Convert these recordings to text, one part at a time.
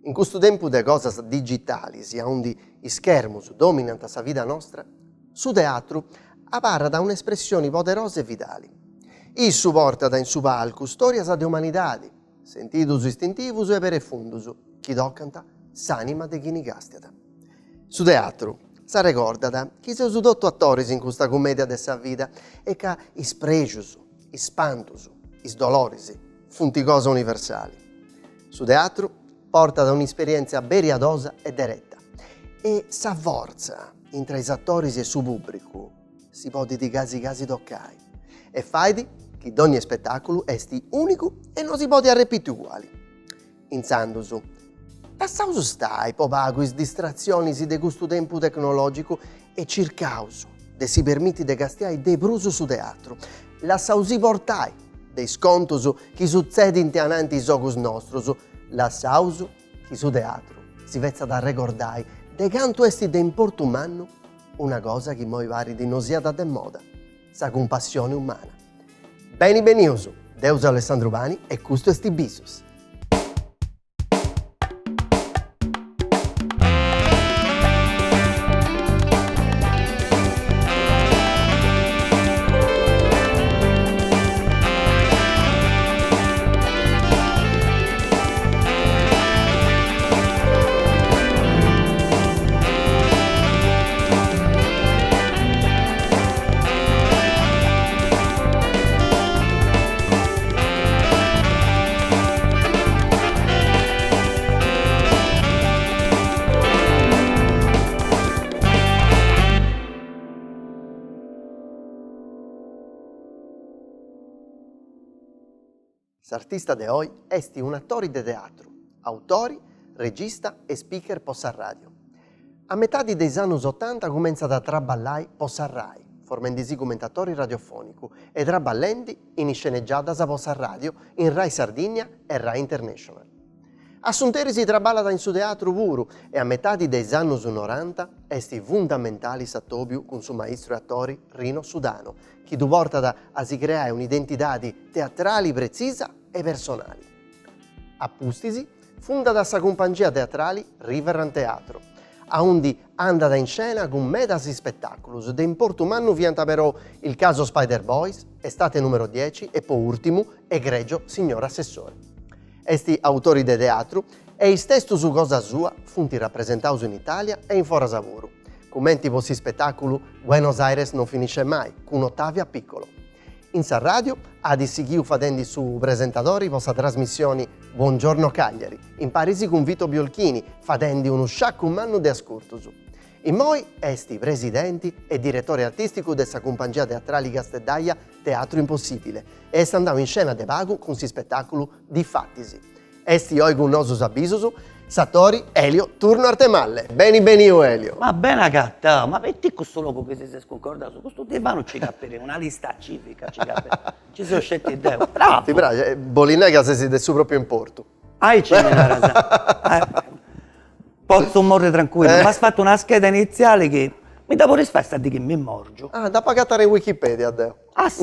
In questo tempo de cose digitali, sia onde schermus dominano sa vita nostra, su teatro appare da un'espressione poderosa e vitale. Isso porta da in su palco storie di umanità, sentitus istintivus e perefundus, chi toccanta s'anima de chi nigastiata. Su teatro sa ricordata chi se su dotto attori in questa commedia de sa vita e che is pregius, is spantus, is doloris, funti cose universali. Su teatro porta da un'esperienza beriadosa e diretta e sa forza tra i attori e su pubblico si può di casi toccai e faidi che ogni spettacolo esti unico e non si può arrepetere uguali. Insandosu, passausu stai popago is distrazioni di questo tempo tecnologico e circausu de si permiti de gastiai de bruso su teatro. Lassausi portai dei scontos che succede in teananti i socus nostros, lassausu che su teatro si vezza da ricordai de canto esti de importo umano una cosa che moi vari di nosiata de moda, sa compassione umana. Beni beniusu, Deus Alessandro Bani e custo esti bisus. L'artista de hoy esti un attore de teatro, autori, regista e speaker possa radio. A metà dei anni 80 comincia a traballare possa Rai, formandisi commentatori radiofonico e traballenti in sceneggiata possa radio in Rai Sardegna e Rai International. A Sunteri si traballa in su teatro puro e a metà dei anni 90 esti fondamentali s'attobiu con suo maestro e attore Rino Sudano, che du porta a si creare un'identità teatrali precisa e personali. A Pustisi fonda da sa compagnia teatrali Riverrand Teatro, a onde andata in scena con metasi spettaculus. De importo umano vianta però il caso Spider Boys, estate numero 10 e poi ultimo egregio signor assessore. Esti autori de teatro e is testu su cosa sua funti rappresentaus in Italia e in fora Savuru. Commenti possi spettacolo Buenos Aires non finisce mai, con Ottavia Piccolo. In sa radio ha dissighiu fadendi su presentatori possa trasmissioni Buongiorno Cagliari, in Parisi con Vito Biolchini, fadendi uno sciacco umano de ascoltusu. In moi esti presidenti e direttore artistico dessa compagnia teatrali Gasteddaia Teatro Impossibile e est andau in scena de pago con si spettacolo di Fattisi. Esti oi con nosus abisusu, Satori Elio Turno Artemalle. Beniu Elio. Ma bene gatta, ma perché questo loco che si sconcorda su questo divano ci cappere una lista civica, ci sono scelti idee. Bravo. Ti piace, Bolinega se si del suo proprio importo. C'è la rasa. Posso morire tranquillo, mi ha fatto una scheda iniziale che mi dà pure sfesta di che mi morgio. Ah, da pagare in Wikipedia, Deo. Ah sì?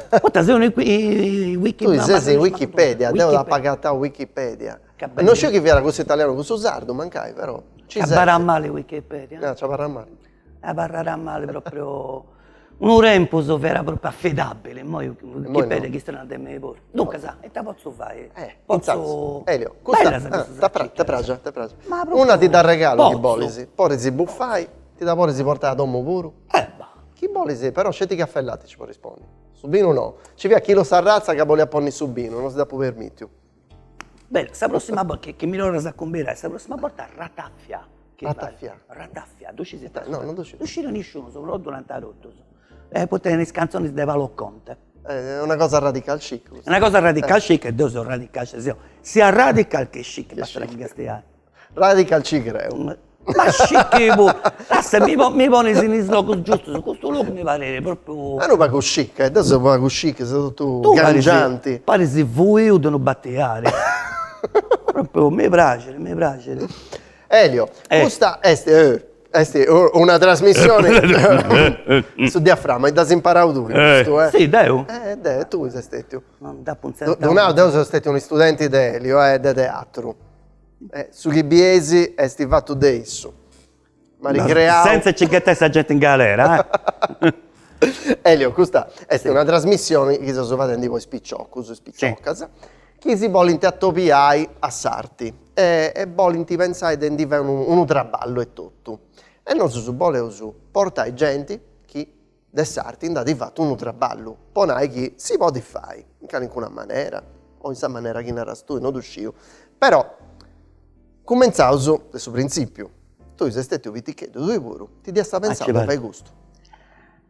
Guarda, sono i Wikipedia. Tu sei in Wikipedia, Deo da pagare a Wikipedia. Non so chi viene questo italiano, questo sardo, mancai, però. Ci parla male Wikipedia. No, ci parla male. Parlerà male proprio. Un tempus era proprio affidabile, mo Wikipedia che stanno a me pure. Dunque, sa, e te posso fare? Posso... Elio, te piace. Una ti dà regalo di bolisi, poi si buffai, ti dà pure si porta a domo pure. Chi bolisi, però scetti caffellati ci può rispondere. Subino no. Ci via chi lo sa razza che vuole apponni subino, non si dà più permettere. Bene, la prossima volta che mi lo sa combinare, la prossima volta rataffia. Rataffia, tu ci sei stato? No, non ci uscire nessuno, soprattutto durante la rotta. Poi tenere le canzoni di Valo Conte. È una cosa radical chic. È una cosa radical chic e due sono radical chic. Sia radical che chic, basta che castigliare. Radical chic creo. Ma chic pure. Basta, mi pone in loco giusto, su questo loco mi pare proprio... Ma non va con chic, adesso va con chic, sei tutto cangianti. Pare se vuoi devono batteare. Proprio, mi piace. Elio, questa è una trasmissione su diaframma, e da imparare tu, giusto? Sì, Deo. Tu sei stato. Non da punzetta. Non sei stato un studente di Elio, di teatro. Su chi biesi è stivato adesso. Ma ricreavo... Senza cicchette sta gente in galera, Elio, questa è una trasmissione che si sono fatte di voi spicciocca, che si vuole attopiare a Sarti e vuole pensare di fare un traballo e tutto. E non si vuole portare gente che da Sarti andate fatto un traballo, poi che si può fare in alcuna maniera, o in questa maniera che non era tu, non uscivo. Però, cominciamo da questo principio. Tu sei stato vitichedo, tu pure, ti dia sta pensando e fai gusto.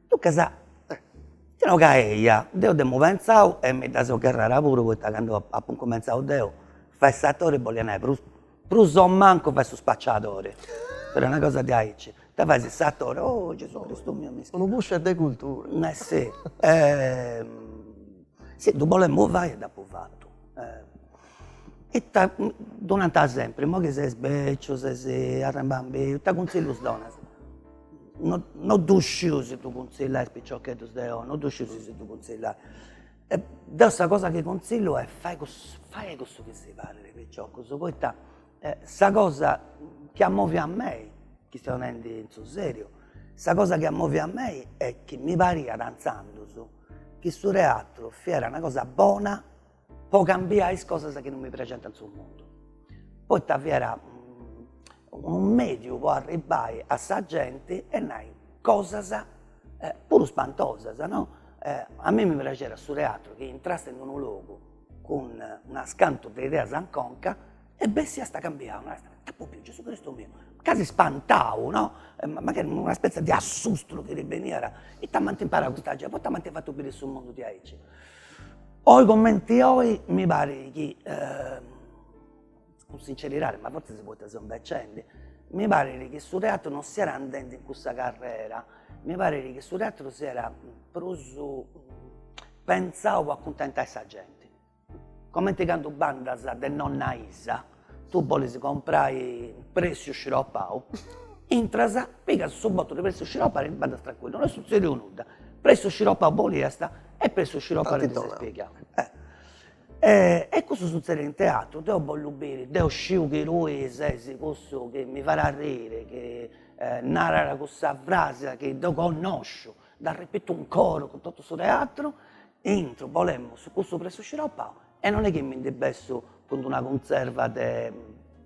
Tu casa, ti non caia, Deo demo pensavo e mi da so che era pure, perché quando appunto cominciavo Deo, fai stattore e voglio più son manco fai su spacciatore, per una cosa di aici. Te fai il stattore, oh Gesù Cristo mio, mi Sono busce di cultura. sì, sì, tu volevo fare e dopo fatto. E durante sempre, mo che sei sbeccio, sei arrembambi, ti consiglio sdona. Non tu sciusi tu consigliare spicciocchetti sdeo, non tu sciusi se tu consigliare. E questa cosa che consiglio è fai questo che si pare, picciocco, poi sta cosa che ammovi a me, che sto venendo in sul serio, sta cosa che ammovi a me è che mi pare danzando su, che sul teatro era una cosa buona, può cambiare le cose che non mi presentano sul mondo. Poi era un medio può arrivare a sta gente e non cose pure spantose, no? A me mi piaceva sul teatro che entrasse in un luogo con una scanto di idea zanconca e bestia sta cambiando, tappo più Gesù Cristo mio, quasi spantavo, no? Magari una specie di assusto che riveniva e ti manti imparare questa gente, poi ti manti fatto vedere sul mondo di Aici. I commenti oggi mi pare che, con sincerità, ma forse si può essere un beccende, mi pare che sul teatro non si era andando in questa carriera, mi pare che sul teatro si era preso, pensavo a accontentare questa gente. Come ti canto banda de nonna Isa, tu vuoi comprare prezzo sciroppao, intrasa, piega su botto di prezzo sciroppao e banda tranquillo, non succede nulla. Prezzo sciroppao bolesta e prezzo sciroppao si spiega. E questo succede in teatro, devo voglio bere, devo sciu che lui sei questo che mi farà ridere, che narra questa frase che devo conosco, da ripeto un coro con tutto questo teatro, entro, volemmo su questo prezzo sciroppao e non è che mi debesso con una conserva di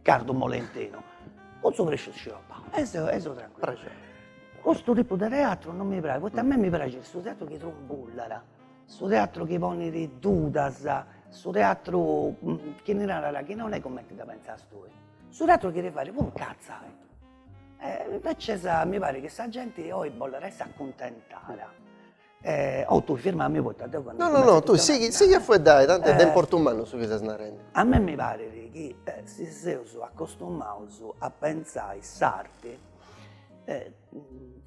cardo molentino, questo prezzo sciroppao, e sono tranquillo. Questo tipo di teatro non mi piace, perché a me mi piace questo teatro che trombullara, questo teatro che pone le dudas, questo teatro che non è come ti da pensare a tu, questo teatro che deve fare pure cazzare. Invece mi pare che questa gente oggi vuole restare accontentata. Tu firmami poi te quando... No, tu sì che fuori dai, tanto è tempo umano su che si snarende. A me mi pare che si sia accostumato a pensare sarti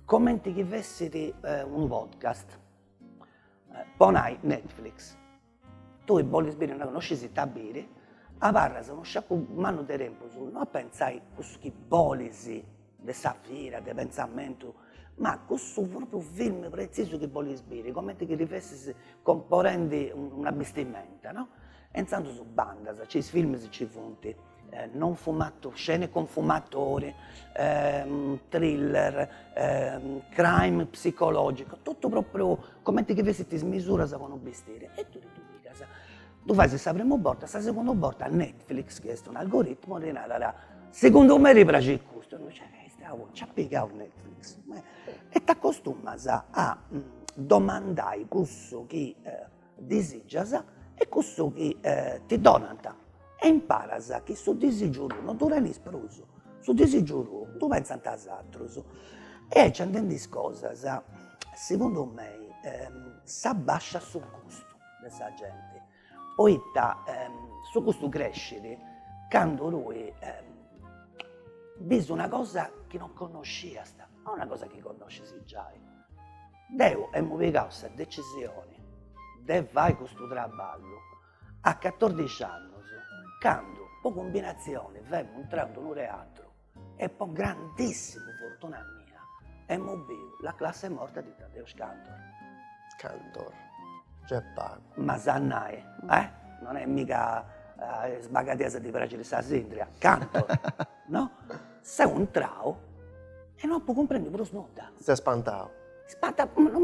come che avessi un podcast, poi Netflix, tu vuoi bere una conoscenza da bere, a parla se non c'è un mano di tempo non a pensare che polisi di safira, di pensamento, ma questo proprio film preciso che vuoi bere, come che rifessi componendo una vestimenta, no? E intanto su banda, c'è film che ci fonti, non fumato, scene con fumatore, thriller, crime psicologico, tutto proprio come che avessi ti smisura se vanno vestire. E tu di casa, tu fai questa prima volta, questa seconda volta Netflix, che è un algoritmo, secondo me riprende il gusto, ci ha piegato Netflix. E ti accostumi a domandare questo che desideri e questo che ti donano. E impara che su desidero non tu non esploso, su desidero tu pensi a altro. E c'è delle cose, secondo me, si abbascia sul gusto della gente. Poi su questo crescere, quando lui vede una cosa che non conosceva, non una cosa che conosce già. Devo muovere questa decisione, devo fare questo lavoro a 14 anni. Quando, per combinazione, vengo entrato in un teatro e per grandissima fortuna mia, e movevo la classe morta di Tadeo Cantor. Cantor, c'è pago. Ma Sannai, non è mica sbagatesa di Bracile Sasindria, canto, no? Se un trao e non può comprendere pure snuda. Si è spantato. Non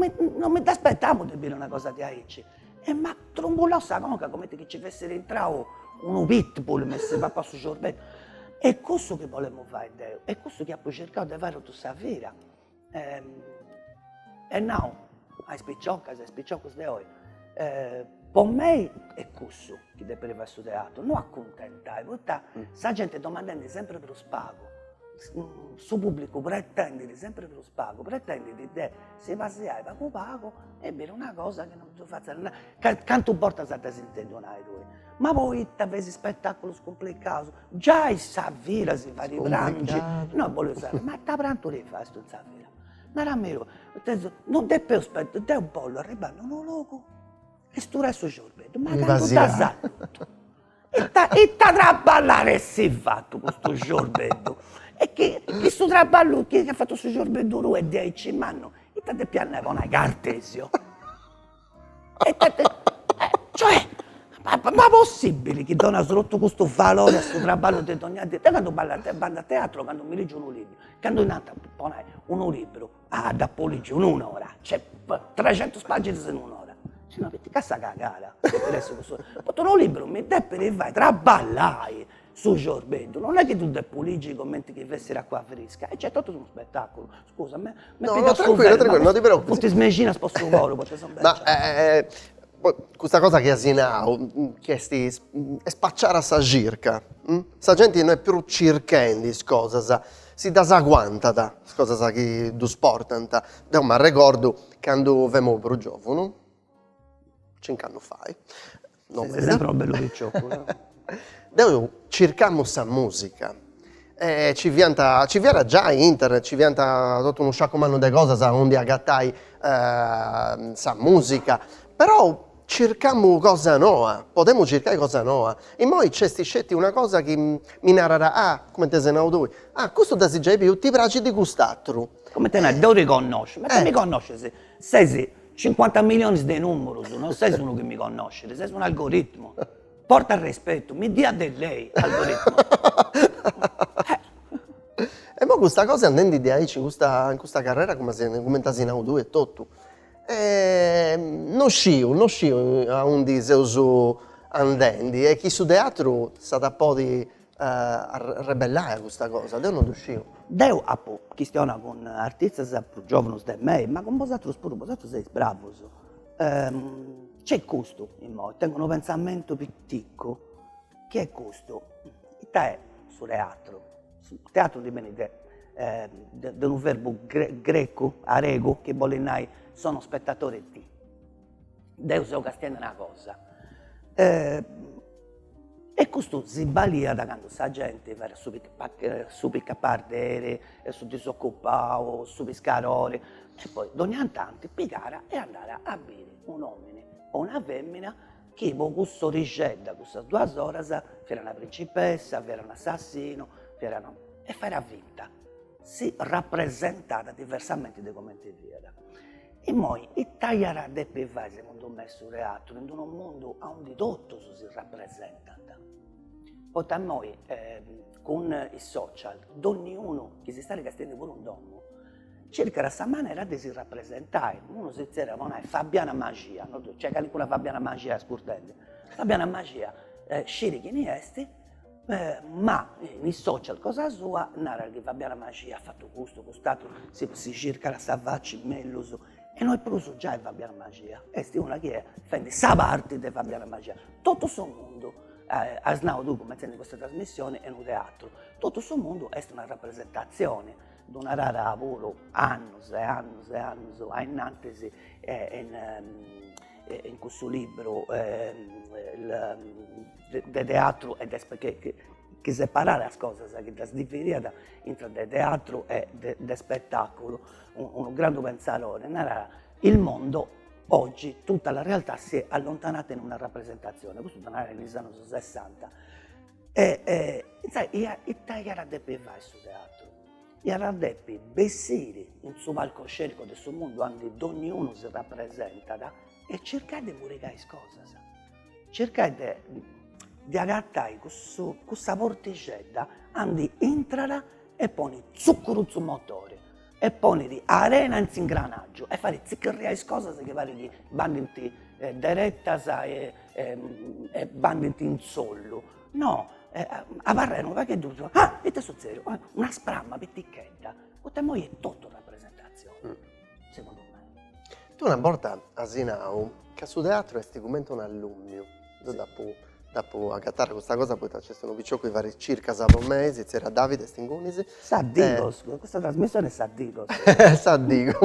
mi aspettavo di dire una cosa di Aici. E ma trombolò sa conca come che ci fosse rientrato uno pitbull messo papà su sorbetto. E questo che volevamo fare, Deo, e questo che abbiamo cercato di fare tutta questa vera. E no, hai spicciocca di oggi. Per me è questo che deve fare questo teatro, non accontentare, perché la gente domanda sempre per lo spago. Su pubblico pretende sempre per lo spago, pretende di te, se passerai pago pago, è vero una cosa che non ti faccia canto porta a te sintendonare lui. Ma poi ti avessi spettacolo scomplicato, già sa vera si fa i branci, no voglio sapere, ma da pranto li fai sto zavira? Ma ramiro, non te per aspetto, te un po' lo arrivano un loco, e sto resto sorbetto, ma tanto da salto. E ta traballare si fatto questo sorbetto. E che sto traballo che ha fatto questo sorbetto è 10 anni, e te pianeva una cartesio. Cioè, ma possibile che dona sotto questo valore a questo traballo di ogni giorno? Te quando banda a teatro, quando mi leggo un libro, quando un libro, da polizia un'ora, c'è 300 pagine in un'ora. No, perché cassa cagata, perché un libro mi deve fare traballare su sorbetto, non è che tu devi pulire i commenti che vessera qua fresca, e c'è tutto uno spettacolo, scusa, me no, tranquillo, non ti preoccupare. Tutti smegina sposto volo, ma questa cosa che asinao, che è spacciare a sa circa, sa gente non è più circhendi, scusa, si disaguanta da cosa che du sportanta, ma ricordo quando vemo pro giovane, 5 anni fa. Sei sempre un bello picciocco. Noi cercammo sa musica. Ci viera già internet, ci viera tutto uno sciacomano di cose, onde agattai sa musica. Però cercammo cosa nuova, potremmo cercare cosa nuova. E poi c'è scetti una cosa che mi narrerà, come te se ne ho questo da si già più, ti piace di quest'altro. Come te ne devo riconoscere? Ma te mi conosci? Sei 50 milioni di numeri, non sei uno che mi conosce, sei un algoritmo. Porta il rispetto, mi dia di lei, algoritmo. E poi questa cosa andando di Aici in questa carriera come ti in audio e tutto. Non scio a un di seus andendi e chi su teatro è stato un po' di ribellare questa cosa, io non riuscivo. Io ho questione con artisti più giovani di me, ma con vosaltros pure, vosaltros siete bravi. C'è questo in me, tengo un pensamento piccolo, che è questo. Il te su teatro di venire di un verbo greco, arego, che vuole dire sono spettatore di. Dio se lo castienda una cosa. E questo si balia da quando la gente va su piccapardere, su disoccupato, su piscarore, e poi ogni tanto piccare e andare a bere un uomo o una femmina che con questo ricetta, queste 2 ore, era una principessa, era un assassino, e era vinta. Si rappresentata diversamente da come ti era. E poi l'Italia deve fare, secondo me, sul teatro, in un mondo onde tutto si rappresenta. Poi da noi, con i social, ognuno che si sta ricastando pure un domo, cerca questa maniera di si rappresentare. Uno si dice, Fabiana Magia, no? C'è qualcuna Fabiana Magia scurtente. Fabiana Magia, sciri chi ne esti, ma nei social cosa sua, narra che Fabiana Magia ha fatto questo, quest'altro, si cerca la savacci, melloso. E noi però già è Fabiana Magia. Questa è una che fa sa parte di Fabiana Magia. Tutto il suo mondo. A Snau tu come in questa trasmissione è un teatro. Tutto il suo mondo è una rappresentazione di una rara lavoro anni e anni e anni a innantesi in questo libro del teatro ed è che separare le cose che da differire tra il teatro e del spettacolo un grande pensatore. Il mondo oggi tutta la realtà si è allontanata in una rappresentazione, questo è negli anni 60. L'Italia deve fare questo teatro, e deve vestire in suo palcoscenico del suo mondo dove ognuno si rappresenta e cercare di comunicare cose, cercare di agattai questa porticetta, andi intrala e poni zucchero sul motore e poni di arena in ingranaggio e fare ziccherriai cose che pare che bandinti diretta e bandinti in sollo. No, a Varreno, perché tu e te sul serio, una spramma pitticchetta, questa mo è tutta una presentazione, secondo me. Tu una volta a Sinau, che su teatro esti come un alunno, dopo agattare questa cosa poi c'è un picciocco di vari circa 6 mesi, c'era Davide Stingunisi. Sadigos, questa trasmissione è Sadigos. Sadigo.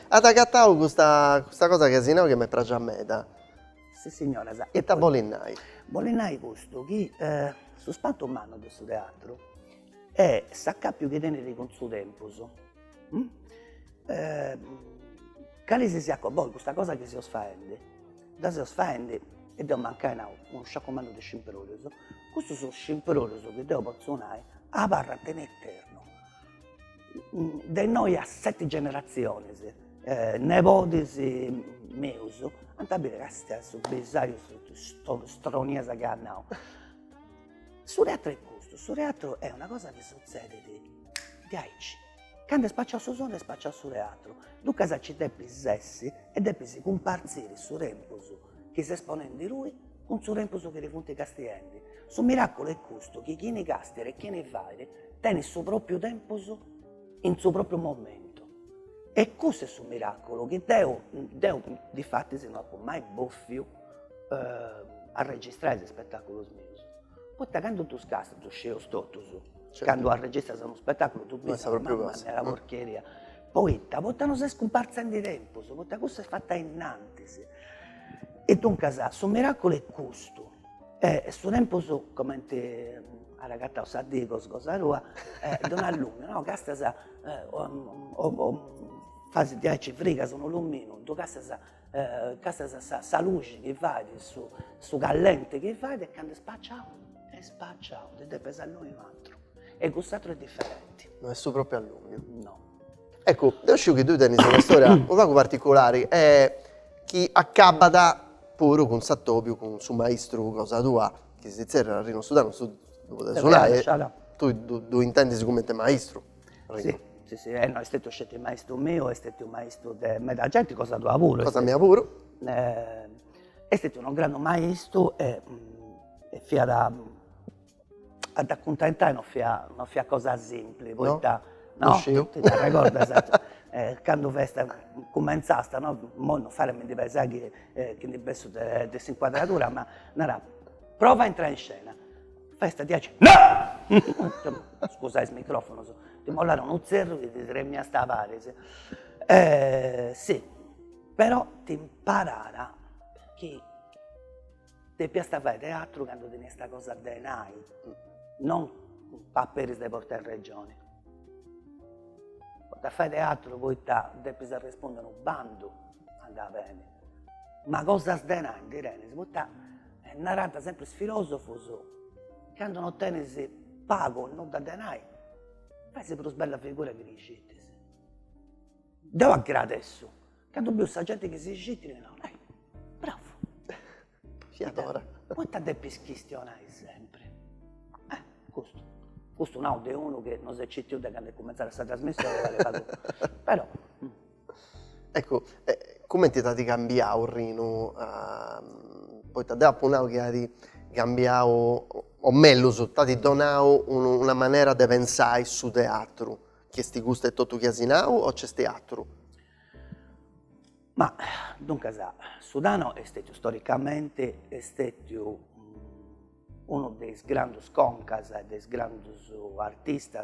Ad agattare questa cosa che a Sinau che mi piace a me, Sì, signora. e ta bolinai. Bolinai questo, che su spanto umano del suo teatro è sacca più che tenere con suo tempo. Calisi si accobò questa cosa che si osfaende, da si osfaende e devo mancare uno sciacomando di scimperoso. Questo sono scimperoso che devo suonare a barra tenere eterno. Dei noi a 7 generazioni, nepoti meus, antabile che stia su bisaio, su stroniesa che hanno. Sul teatro è questo, sul teatro è una cosa che succede di aici. Quando spaccia su suono e spaccia sul teatro, tu casa ci devi sessi e devi comparzire su tempo che si esponendo di lui con su tempo che rifunti castiendi. Su miracolo è questo, che chi ne castiere e chi ne fare, tiene il suo proprio tempo in suo proprio momento. E questo è il suo miracolo, che Deo di fatti se non può mai boffio a registrare il spettacolo mio. Poi quando tu scassi, tu scegli tutto su. Certo. Quando registrare uno spettacolo, tu pensi, mamma mia, la porcheria. Poi, non si è scomparsa in tempo, questo è fatta innanzi. E dunque, il miracolo è questo. E su tempo, come te, la ragazza sa dire cosa rua, non ha lume, no? Questa sa, fase 10 friga sono lumino, tu questa sa luce che fai, su callente che fai, e quando spacciamo, è spacciato, deve pesare noi un altro. E quest'altro è differente. Non è su proprio a lungo. No. Ecco, devo che tu tieni una storia un po' particolare, è chi accaba da pure con Sattopio, con suo maestro cosa tua, che si c'era a Rino Sudano, dove suonare, tu intendi come te maestro? Sì, no, è stato scelto il maestro mio, è stato il maestro della gente, cosa tua pure. Cosa mia pure? È stato un grande maestro e fia ad accontentare non fia cosa semplice, poi no, ti ricordi, esatto. Quando festa cominciaste, no, non farmi di pensare che ne penso di inquadratura, ma nara, prova a entrare in scena. Festa 10, no! Scusa il microfono, ti mollare uno zero che ti tremi a stavare. Sì, però ti imparare che devi fare teatro quando tieni questa cosa denai, non papperi da portare in regione. Quando fai teatro poi devi rispondere a un bando, andava bene. Ma cosa sdenai, direi, si può narrata sempre il filosofo, quando non tieni pago, non da denai, fai sempre una bella figura che riuscite. Devo adesso, quando vedo questa gente che si scitti, no, bravo. Si adora. Poi ti devi questionare sempre. Questo no, è uno che non si è citto da quando è cominciata questa trasmissione, però. Ecco, come ti è cambiato Rino? Poi ti ha appunto che hai cambiato, o meglio, ti ha donato una maniera di pensare su teatro, che ti gusta tutto che Sinau o c'è teatro? Ma, dunque, Sudano è stato storicamente uno dei grandi concas e dei grandi artisti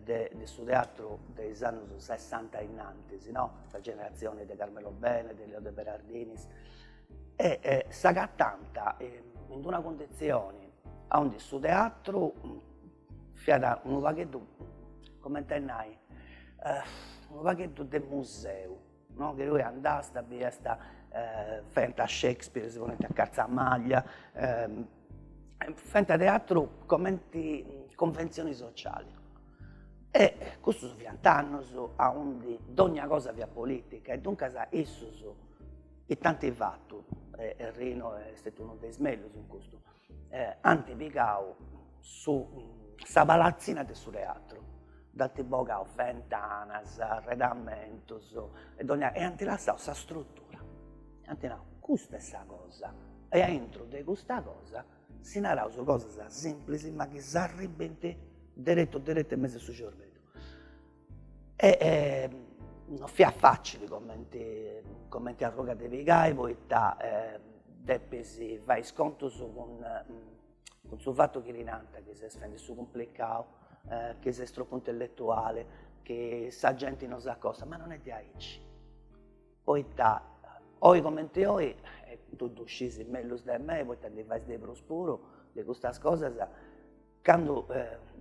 del suo teatro degli anni 60 innanzi, no? La generazione di Carmelo Bene, di Leo De Berardinis. E Sagattanta in una condizione onde il suo teatro fiada un vaghetto, come intendai, un vaghetto del museo, no? Che lui andasse a fenta Shakespeare, si vuole a Carzamaglia, fenta teatro come convenzioni sociali. E questo su 20 anni a ogni cosa via politica, e dunque esso e tanti fatto, e Rino è stato uno dei smelli su questo. antipicau su sa palazzina de su teatro, d'attibocau ventanas, arredamentos, e antilassau sa struttura. E antinau, custa è sa cosa, e entro de custa cosa si narau su cosas semplisi, ma chi s'arribente diretto in mezzo su cervello. Non fia facile commenti arroga de pigai, poitta deppesi fai scontos con su fatto che rinanta, che si sfende su complicato, che si è troppo intellettuale, che sa gente non sa cosa, ma non è di aici. Poitta, oi commenti oi, tu uscisi meglio di me, poitta ti fai dei prospuro, di queste cose, quando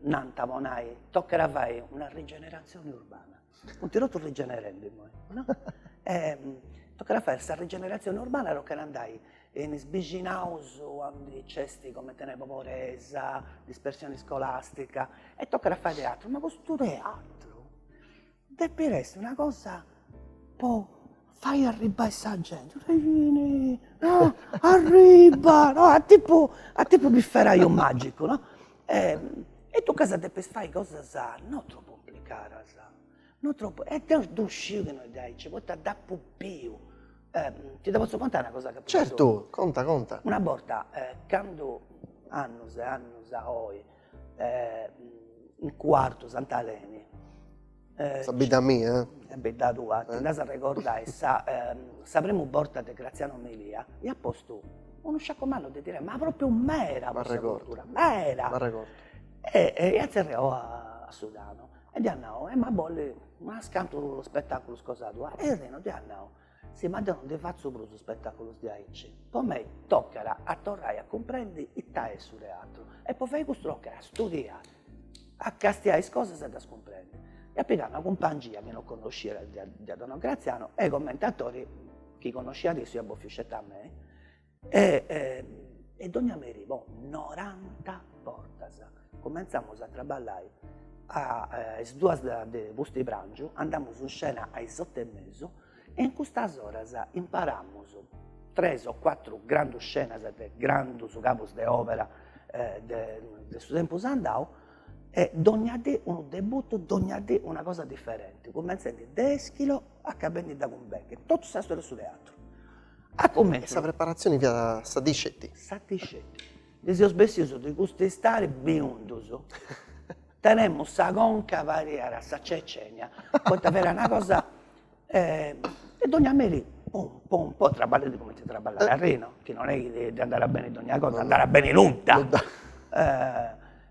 nanta monai, toccherà fare una rigenerazione urbana. Continuo rigenerando, no? Toccherà fare questa rigenerazione urbana, perché andai in sbiginaus, di cesti come Tenepo Poresa, dispersione scolastica, e toccherà fare teatro. Ma questo teatro deve essere una cosa po' fai arrivare questa gente, vieni, no, arriva, no, a tipo bifferaio magico, no? E tu casa devi fare cose non troppo complicate, non troppo, e tu uscì che noi dai, ci puoi da più. Ti posso contare una cosa che certo, conta. Una volta, quando anni a oi, in quarto Sant'Aleni, Sabida mia, è bella tua, ti da ricordare, sa prima volta di Graziano Melia, e a posto uno sciacquamano di dire, ma proprio mera questa cultura, mera. E atterrò a Sudano, e di annao, ma bolle, ma scanto lo spettacolo scosato, e Reno di annao, sì, ma non ti faccio più spettacolo di aici, poi me toccherà a tornare a comprendere il tae sul teatro, e poi fai questo toccherà a studiare, a castiare le cose se da scomprendere. E appena una compagnia che non conosceva di Don Graziano, e i commentatori, chi conosceva adesso, io a me, e Dona Meri, 90 portas, cominciamo a lavorare a due di Busti Brangio, andiamo in scena alle 8:30, e in queste ore impariamo 3 o 4 grandi scene, grandi capos di opera del suo tempo andavo, e ogni dì un debutto, ogni dì una cosa differente, cominciando da Eschilo a Cabenni da Gumbecche, tutto sta storia sul teatro. Questa preparazione via Sadiscetti. Desio spessio di questi stare biondoso. Tenemmo sa conca variare, sa Cecenia, poi avere una cosa, e Dona Meri, un po' traballare come ti traballare a Reno, che non è di andare a bene di ogni cosa, andare a bene l'unta.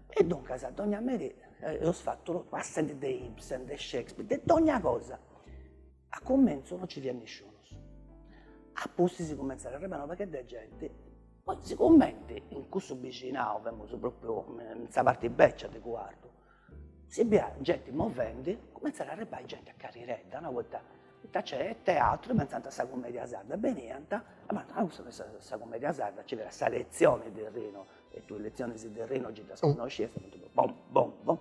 E dunque, Dona Meri, ho fatto passando di Ibsen, di Shakespeare, di ogni cosa. A commenzo non ci viene nessuno. A posti si comincia a arrivare perché da gente, poi si commenta in questo vicinato, proprio in questa parte beccia di quarto, si vede gente movente, comincia a arrivare gente a carriretta, una volta c'è teatro, pensando a questa commedia sarda, benenta, ma questa commedia sarda ci vera questa lezione del Reno, e tu lezioni del Reno ci da sconosci, bom.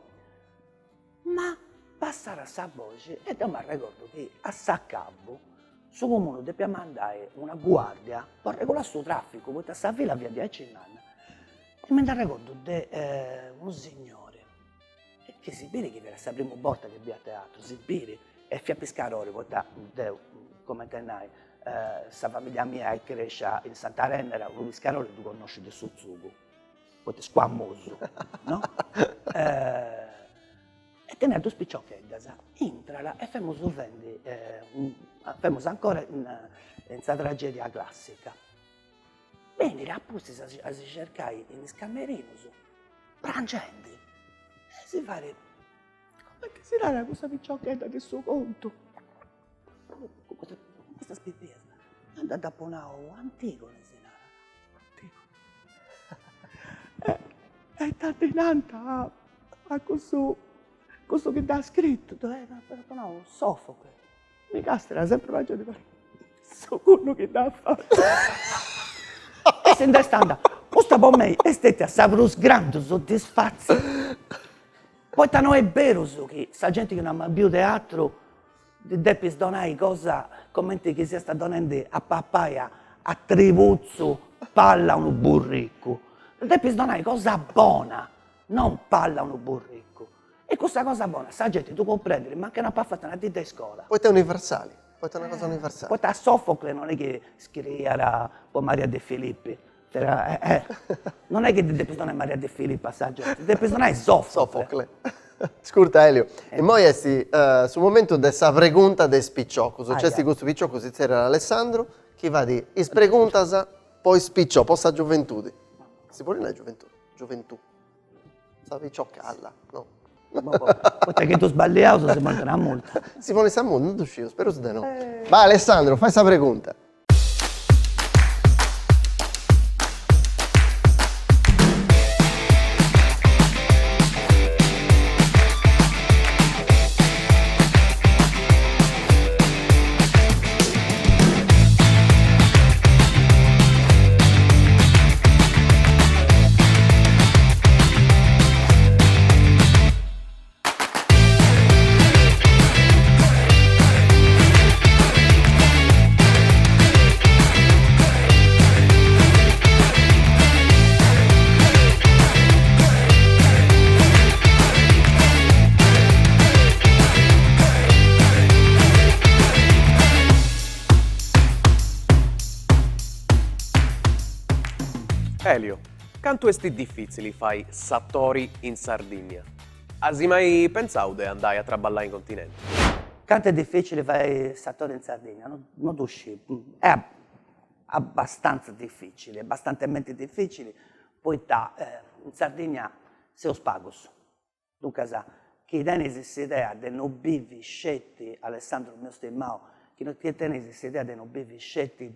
Ma passare a sta voce, e io mi ricordo che a Saccabbo, su comune dobbiamo mandare una guardia per regolare il suo traffico, perché sta villa via 10 anni. E me ne ricordo di un signore, che si vede che era la prima volta che via a teatro, si vede, e fia Piscarori, come te ne sa famiglia mia che cresce in Santa Renera, un Piscarori tu conosci del suo zugo, perché è squamoso, no? E tenere due spicciocchetti, entrala e facciamo ancora in questa tragedia classica. Bene, apposta a cercare in scamerino, frangenti, e si fa, come che si dà questa spicciocchetta del suo conto? Questa spippia, è andata a Ponao, antico, e tanto innanta a questo che dà scritto, no, Sofocle, mi castra sempre ragione di so quello che dà fatto. E se ne sta andando, questo per me è stato un grande soddisfazio. Poi non è vero che sa gente che non ha più teatro, deve donare cosa, come che sia sta donando a papaya, a Trivuzzo, palla un burricco. devi donare cosa buona, non palla un burrico. E questa cosa buona, sa gente, tu comprendi, manca una paffata, una dita in scuola. Poeti universali, poeti una cosa universale. Poi a Sofocle non è che scriveva poi Maria De Filippi. Non è che devi donare Maria De Filippi, sa gente, devi donare Sofocle. Sofocle. Scusa Elio, e poi esti sul momento dessa pregunta de spicciocco, successi questo spicciocco si c'era Alessandro, chi va di is preguntas poi spicciò, possa gioventù. Si può dire gioventù? Gioventù. Savi cioccalla, no? Poi che tu sbagliato si manca una multa. Si vuole sa molto, non uscito, spero di no. Vai Alessandro, fai sta pregunta. Elio, quanto è difficile fai sattori in Sardegna? Hai mai pensato di andare a traballare in continente? Quanto è difficile fare satore in Sardegna? Non uscì. È abbastanza difficile, abbastanza difficile. Poi in Sardegna si spagos. Dunque, chi tiene questa idea di non bivi scetti, Alessandro mio stimato, chi non tiene questa idea di non bivi scetti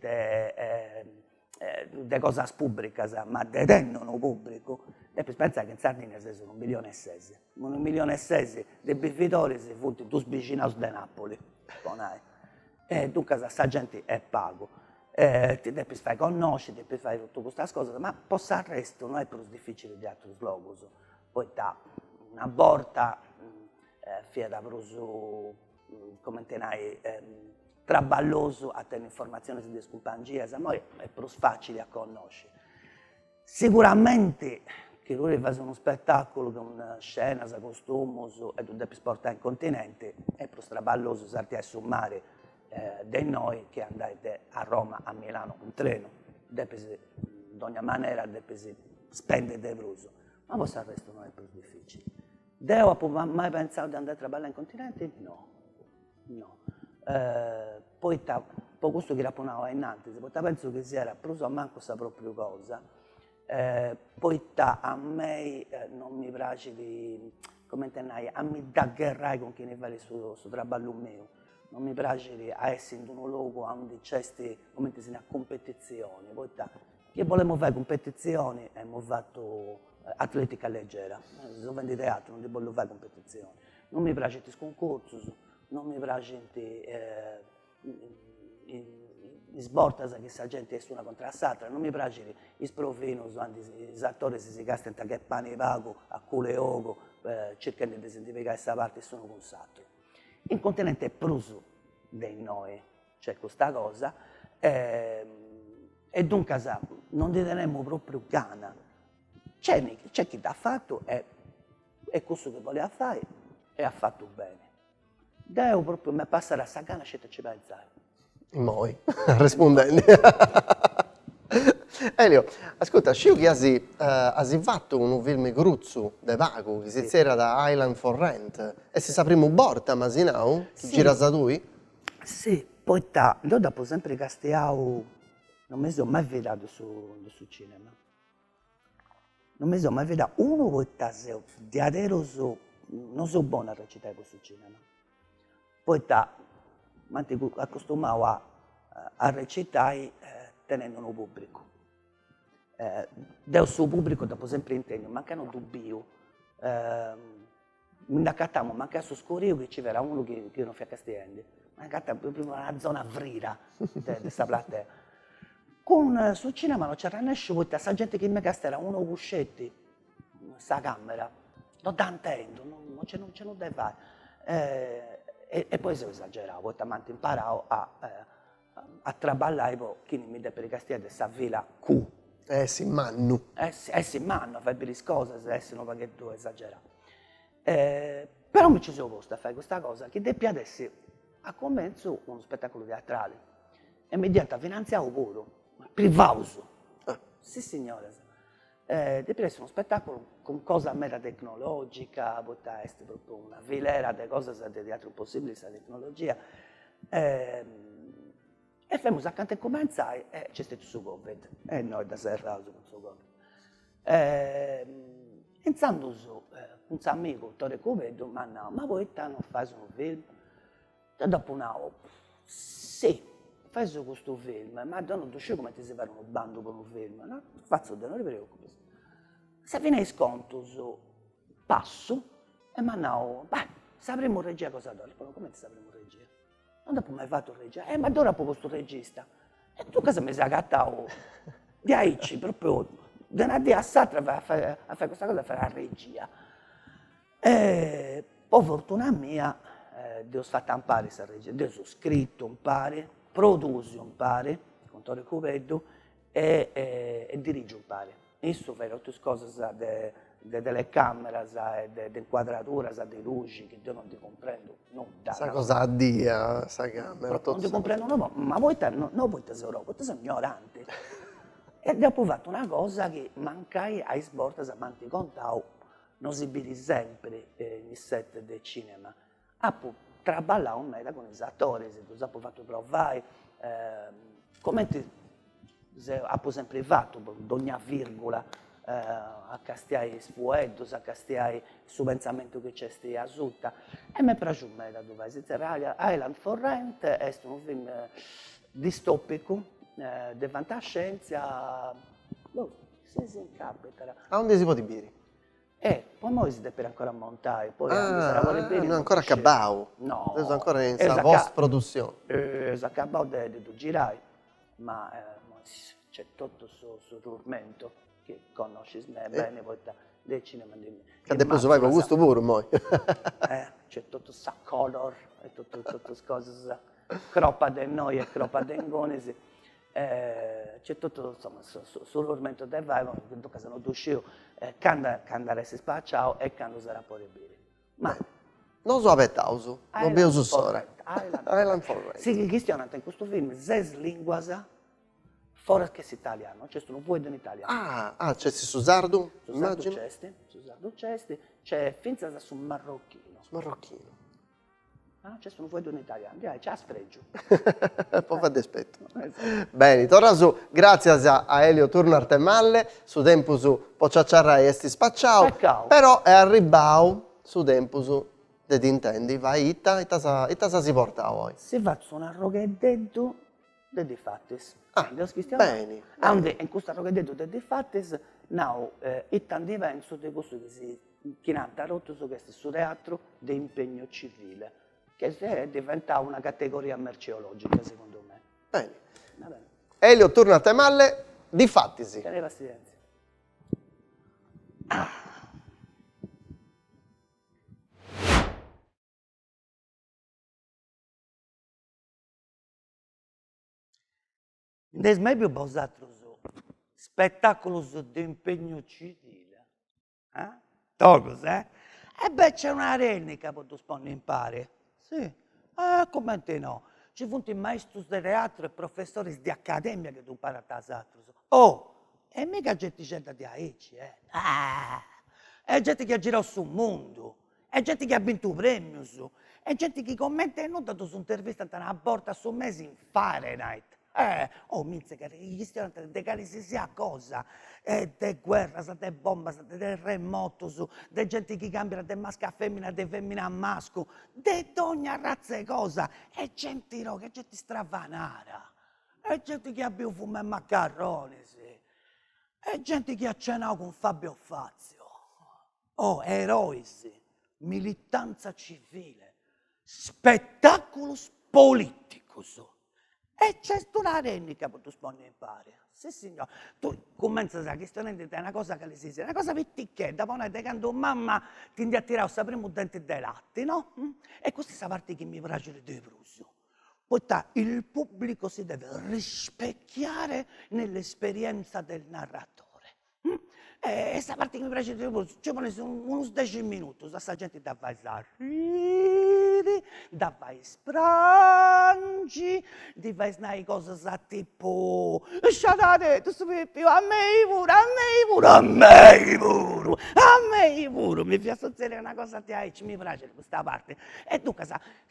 di cose pubbliche, ma di rendono pubblico, e per pensare che in Sardegna sono 1.600.000. 1.600.000 di bevitori si futti due vicini di Napoli. E dunque questa gente è pago. Ti devi fare conoscere, devi fare tutte queste cose, ma posso il resto non è più difficile di altri luoghi. Poi una volta, fiera più, come tenai, traballoso a tenere informazioni sulle compagnie, ma è più facile a conoscere. Sicuramente che lui fa uno spettacolo con scena, costumi e tu devi portare in continente, è più traballoso sarti sul mare di noi che andate a Roma, a Milano, un treno. Devi, in ogni maniera, devi spendere del bruso. Ma poi il resto non è più difficile. Devo mai pensato di andare a traballare in continente? No. No. Poi questo che rapponava innanzi, poi penso che si era preso a manco questa propria cosa. Poi a me non mi piace di, come tenai, a mi daggerrai con chi ne vale su traballo mio. Non mi piace di essere in un luogo dove c'è come si una competizione. Poi che volevamo fare competizioni e abbiamo fatto atletica leggera. Sono di teatro, non voglio fare competizioni. Non mi piace il concorso. Non mi piace i sbortas che la gente è una contro l'altra, non mi piace i sprofini quando gli attori si castano che pane vago, a culo e ogo, cercando di identificare questa parte e sono con satto. Il continente è pruso di noi, c'è questa cosa, e dunque non teniamo proprio gana. C'è chi l'ha fatto e questo che voleva fare e ha fatto bene. Devo proprio mi passare a Sagana e ci pensare. Moi, rispondendo. Elio, ascolta, sciu che hai fatto un film gruzzo de vago, che si era da Island for Rent, e si sa prima borta, ma si no? Chi gira da lui? Sì, poi io dopo sempre castiavo, non mi sono mai vedato su cinema. Non mi sono mai vedato uno poi di adesso non so buono a recitare questo cinema. Poi mi accostumavo a recitare tenendo un pubblico. Del suo pubblico dopo sempre intendo, mancano dubbio. Mi accattiamo, manca su scurio che ci verrà uno che non fa castiende. Ma proprio una zona vrira di questa platea. Con sul cinema non c'era nessuno, questa gente che mi casterà uno cuscetti, questa camera, non t'intendo, non ce lo devi fare. E poi sono esagerato, poi tanto imparavo a traballare, poi chi mi deve per i castielli, questa villa Q, Sì, mannu. Sì, manno, fai per cose, se non paghetto esagerato. Però mi ci sono posto a fare questa cosa, che deppia adesso a comienzo uno spettacolo teatrale e mi diventa finanziato pure, privato. Sì, signore. Deppia essere uno spettacolo con cosa mera tecnologica, potrà essere proprio una filera di cose di teatro possibili, questa tecnologia. E femmos accanto a cominciare e c'è stato su Covid. E noi da serrato con su Covid. Iniziando su, un amico, Tore Covedo, mi ha detto, ma voi non fate un film? E dopo un anno, sì, faccio questo film, ma non so come ti si fare un bando per un film, no? Faccio, non ti preoccupare. Se viene sconto su passo, e mi ha detto, beh, sapremo regia cosa do? Come ti sapremo regia? Non dopo mai fatto regia? Ma ora proprio questo regista. E tu cosa mi sei agattato? Di aici, proprio, da una dia a Satra a fare questa cosa, a fare la regia. E poi fortuna mia, Dio fatto un pare questa regia, Dio sono scritto un pare, produso un pare, con Tore Cuveddu, e dirige un pare. Isso fa tutte cose de telecamera, de inquadratura, di luci, che io non ti comprendo. Sa cosa ha dia, sa camera, non ti comprendo, no, ma voi non voi te sei voi sei ignoranti. E dopo ho fatto una cosa che mancai ai sborti a manti contao, non si vede sempre nei set del cinema. Ho traballato un meta con gli attori, se tu hai fatto provare, come ho sempre fatto, ad ogni virgola, a castiare sfuetto, a castiare su pensamento che c'è stia sotto. E mi è piaciuto molto dove si Island for Rent è un film distopico, di fantascienza, si incapita. A onde si può dire? Poi noi si deve ancora montare, poi sarà non ancora accabato. No. Adesso ancora in post-produzione. Si accabato di girare, ma c'è tutto sul tormento, che conosci bene, poi del cinema di Che dopo vai con gusto pure, mo. c'è tutto sa color, e tutte queste cose, croppa di noi e croppa di ingonesi. C'è tutto insomma sul tormento del vivo, in caso non uscivo, quando resti spacciato e quando sarà poi bere. Ma non so abettauso, non bevo su sora. Island for Rent. Sì, questione in questo film, 6 lingue, fuori che italiano, c'è un vuoto in italiano. C'è su sardo, immagino. Su sardo c'è finza su marocchino. Marocchino. C'è un vuoto in italiano, c'è sfregio. Poi fa dispetto. Bene, torna su, grazie a Elio Turnarte Malle, su tempo su Pocciacciarra e esti spacciao, però è arrivato su tempo su de intendi, vai itta si porta voi. Si fa un arroghetto de difattis. Bene. In questo arroghetto de difattis, now, ittan diverso di questo che si chinanta rotto su questo su teatro di impegno civile, che è diventata una categoria merceologica, secondo me. Bene. Va bene. Elio Turnarte Malle, difattisi. Teneva silenzio. Des meglio vosatrus spettacolos di impegno civile. Togos, E beh, c'è una renica per tu sponni impare. Sì, come te no? Ci sono i maestri di teatro e professori di accademia che tu impari a tasatrus. E mica gente di aici, è gente che ha girato sul mondo, è gente che ha vinto premi, è gente che commenta e non dato su intervista a borda su mesi in Fahrenheit. Mizze, che gli stiano di qualsiasi cosa, de guerra, de bomba, de terremoto, de gente che cambia de maschio a femmina, de femmina a maschio, de ogni razza e cosa, è gente roca, è gente stravanara, è gente che ha bevuto fumo e maccaroni, sì. È gente che ha cenato con Fabio Fazio, eroi, sì. Militanza civile, spettaculus politicus. E c'è una renica per tu sponni impari. Sì, signore. Tu cominci a questione di una cosa che le si dice, una cosa pitticchetta, poi noi quando mamma ti ha tirato il primo dente dei latti, no? E questa è la parte che mi piace di Prusio. Poi il pubblico si deve rispecchiare nell'esperienza del narratore. E questa parte che mi piace di più, ci vuole unos 10 minuti, questa gente da fare sorridi, da fare sprangi, di fare cose tipo sciatate, tu sapete più, a me pure, a me pure, a me pure, a me pure, mi piace dire una cosa di aici, mi piace questa parte. E dunque,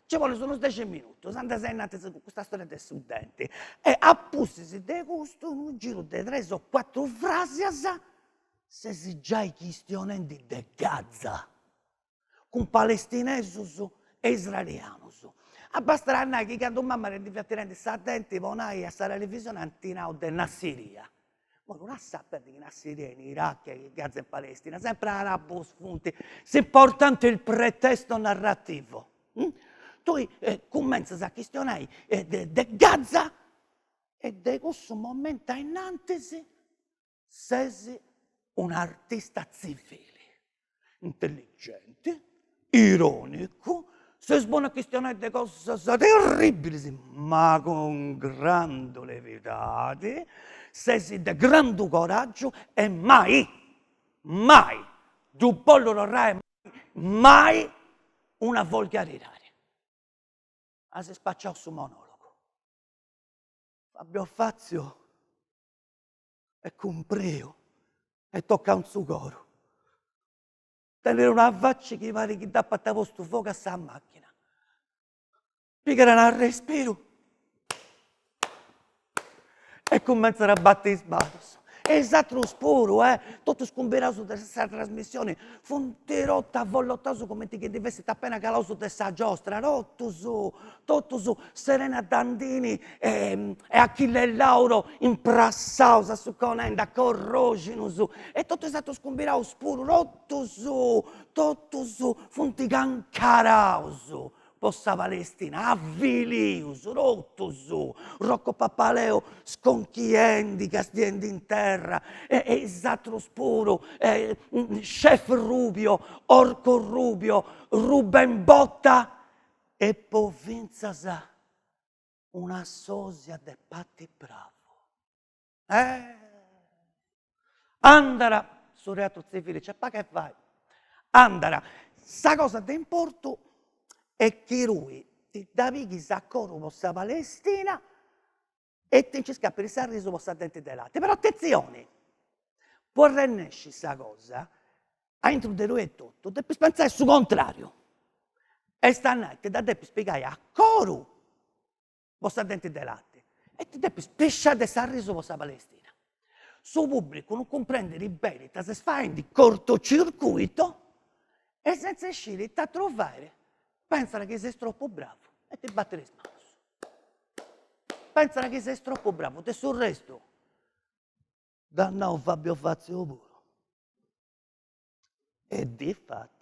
ci vuole solo 10 minuti, quando sei nato con questa storia dei studenti, e appunto si degusta un giro di 3 o 4 frasi, se si già questionando di Gaza, con palestinesi e israeliani. Abbasterà che quando mamma rende attirante sta attenti, vonai a stare televisione antinao della Siria. Ma non sapete che in Siria, in Iraq, in Gaza e Palestina, sempre arabo sfunti, si importante il pretesto narrativo. Tu cominci a questionare di Gaza e di questo momento innanzi sei un artista civile, intelligente, ironico, si spone a questionare delle cose terribili, ma con grande levità, sei di grande coraggio e mai, tu pollo non rai mai una volgarità. Si spacciò su monologo. Fabio Fazio è compreo e tocca un suo coro. Tenere una faccia che pare che dà pattavo sto fuoco a sta macchina. Pigliare un respiro e cominciare a battere i sbatos. Esatto lo sporo, tutto scomberato da questa trasmissione. Fu un tirotta avvollottato come ti che dovesse appena calato da questa giostra. Tutto su, Serena Dandini e Achille Lauro imprassausa su conenda, corrogino su. E tutto esatto scomberato spuro, tutto su, fu un tigancarauso. Possa Palestina, avvilius, rottus, Rocco Pappaleo, sconchiendi, castiendi in terra, esatto spuro, Chef Rubio, Orco Rubio, Ruben Botta, e poi vinzasa una sosia de Patti Bravo. Andara, su reato civile, c'è pa che fai? Andara, sta cosa d'importo e che lui ti davi chissà coro possa Palestina e ti ci scappi di sorriso possa denti dei lati. Però attenzione, può rennesci questa cosa a introdurre lui e tutto, devi pensare sul contrario. E sta notte da devi spiegare a coro possa denti dei lati e ti devi spisciare di sorriso possa Palestina. Suo pubblico non comprende i beni, ti si fa in cortocircuito e senza uscire a trovare. Pensano che sei troppo bravo e ti battere le mani. Pensano che sei troppo bravo, te sul resto. Dannato Fabio Fazio pure. E di fatto